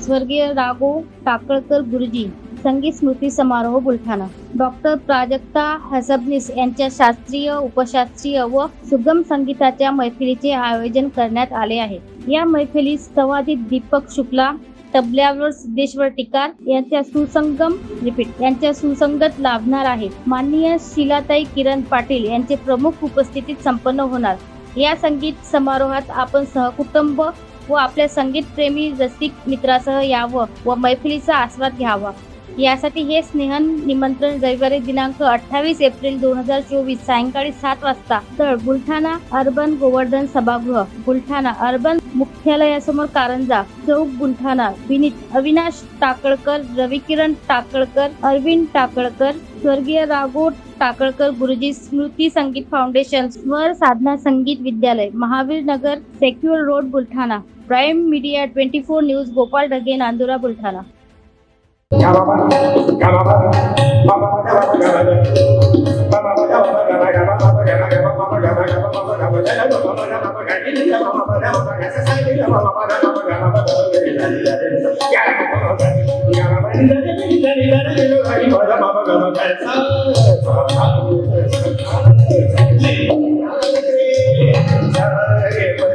स्वर्गीय राघव टाकळकर गुरुजी संगीत स्मृती समारोह बुलढाणा। डॉक्टर प्राजक्ता हसबनीस यांच्या शास्त्रीय, उपशास्त्रीय व सुगम संगीताच्या मैफिलीचे आयोजन करण्यात आले आहे। या मैफिलीत संवादित दीपक शुक्ला, तबल्यावर सिद्धेश्वर टिकार यांच्या सुसंगत लाभणार आहे। माननीय शीलाताई किरण पाटील यांचे प्रमुख उपस्थितीत संपन्न होणार। या संगीत समारोहात आपण सहकुटुंब व आपल्या संगीत प्रेमी रसिक मित्रासह यावं व मैफिलीचा आस्वाद घ्यावा। यासाठी हे स्नेहन निमंत्रण रविवारी दिनांक 28 एप्रिल 2024 सायंकाळी 7 वाजता स्थळ बुलढाणा अर्बन गोवर्धन सभागृह, बुलढाणा अर्बन मुख्यालयासमोर, कारंजा चौक, बुलढाणा। विनीत अविनाश टाकळकर, रविकिरण टाकळकर, अरविंद टाकळकर, स्वर्गीय राघव टाकळकर गुरुजी स्मृती संगीत फाउंडेशन, स्वर Sadhana Sangeet Vidyalaya, Mahavir Nagar, secure road, Buldhana. Prime media 24 news, Gopal Dhage, Nandura, Buldhana. Yeah.